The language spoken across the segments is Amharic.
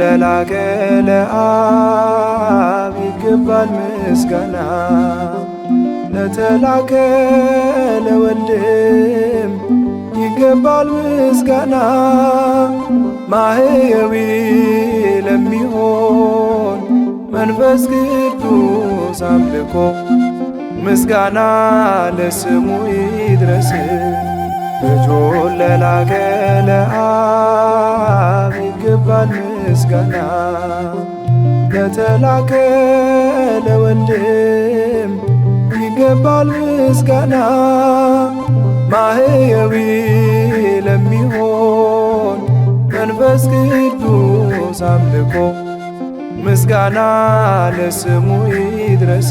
ለላከ ለአብ ይገባል ምስጋና፣ ለተላከ ለወልድም ይገባል ምስጋና። ማህየዊ ለሚሆን መንፈስ ቅዱስ አምልኮ ምስጋና ለስሙ ይድረስ። ልጁን ለላከ ለአብ ይገባል ምስጋና፣ ለተላከ ለወልድም ይገባል ምስጋና። ማህየዊ ለሚሆን መንፈስ ቅዱስ አምልኮ ምስጋና ለስሙ ይድረስ።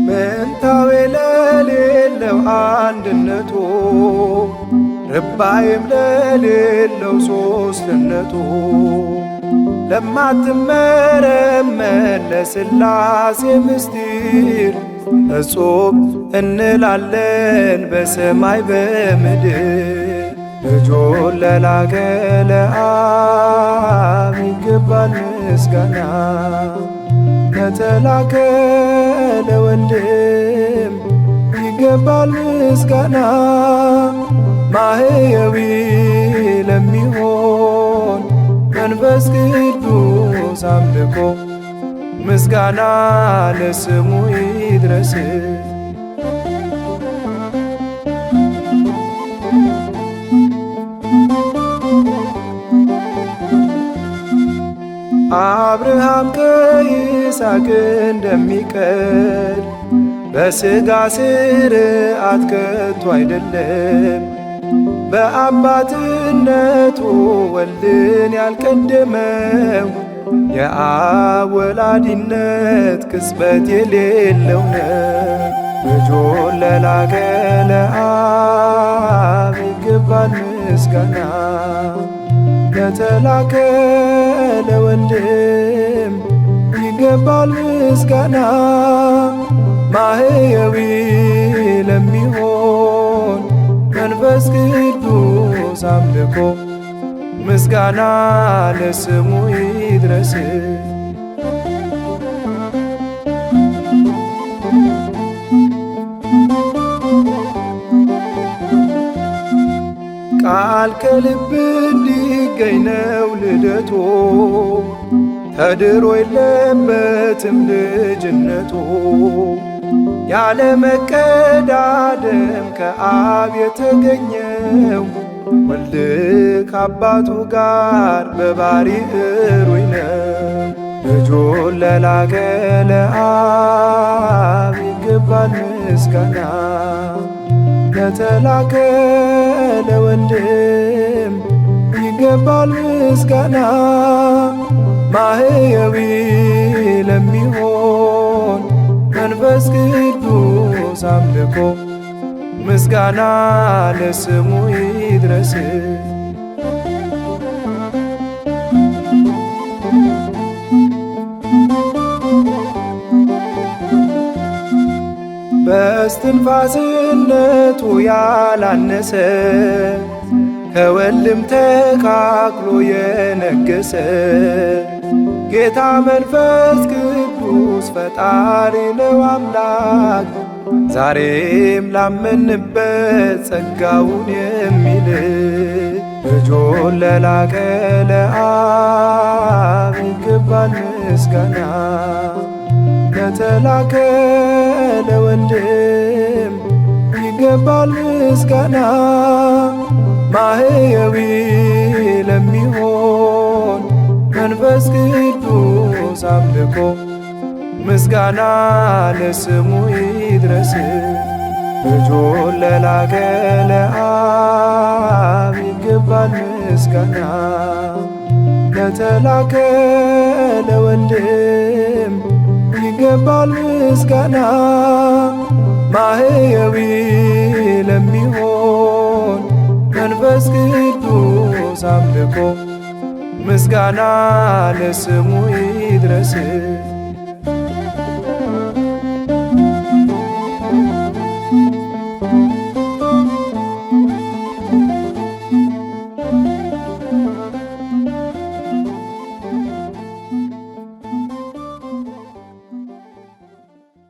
ምንታዌ ለሌለው አንድነቱ፣ ርባይም ለሌለው ሦስትነቱ፣ ለማትመረመር ለሥላሴ ምስጢር እጹብ እንላለን በሰማይ በምድር። ልጁን ለላከ ለአብ ይገባል ምስጋና፣ ለተላከ ለወልድም ይገባል ምስጋና። ማህየዊ ለሚሆን መንፈስ ቅዱስ አምልኮ ምስጋና ለስሙ ይድረስ። አብርሃም ከይስሐቅ እንደሚቀድ በሥጋ ሥርዓት ከቶ አይደለም። በአባትነቱ ወልድን ያልቀደመው የአብ ወላዲነት ቅጽበት የሌለው ነው። ልጁን ለላከ ለአብ ይገባል ምስጋና፣ ለተላከ ለወልድም ይገባል ምስጋና። ማህየዊ ለሚሆን መንፈስ ቅዱስ አምልኮ ምስጋና ለስሙ ይድረስ። ቃል ከልብ እንዲገኝ ነው ልደቱ፣ ተድሮ የለበትም ልጅነቱ። ያለ መቀዳደም ከአብ የተገኘው ወልድ ከአባቱ ጋር በባሕርይ እሩይ ነው። ልጁን ለላከ ለአብ ይገባል ምስጋና፣ ለተላከ ለወልድም ይገባል ምስጋና። ማህየዊ ለሚሆን መንፈስ ቅዱስ አምልኮ ምስጋና ለስሙ ይድረስ። በእስትንፋስነቱ ያላነሰ ከወልድም ተካክሎ የነገሰ ጌታ መንፈስ ቅዱስ ፈጣሪ ነው አምላክ፣ ዛሬም ላመንበት ጸጋውን የሚልክ። ልጁን ለላከ ለአብ ይገባል ምስጋና፣ ለተላከ ለወልድም ይገባል ምስጋና። ማህየዊ ለሚሆን መንፈስ ቅዱስ አምልኮ ምስጋና ለስሙ ይድረስ። ልጁን ለላከ ለአብ ይገባል ምስጋና፣ ለተላከ ለወልድም ይገባል ምስጋና። ማህየዊ ለሚሆን መንፈስ ቅዱስ አምልኮ ምስጋና ለስሙ ይድረስ።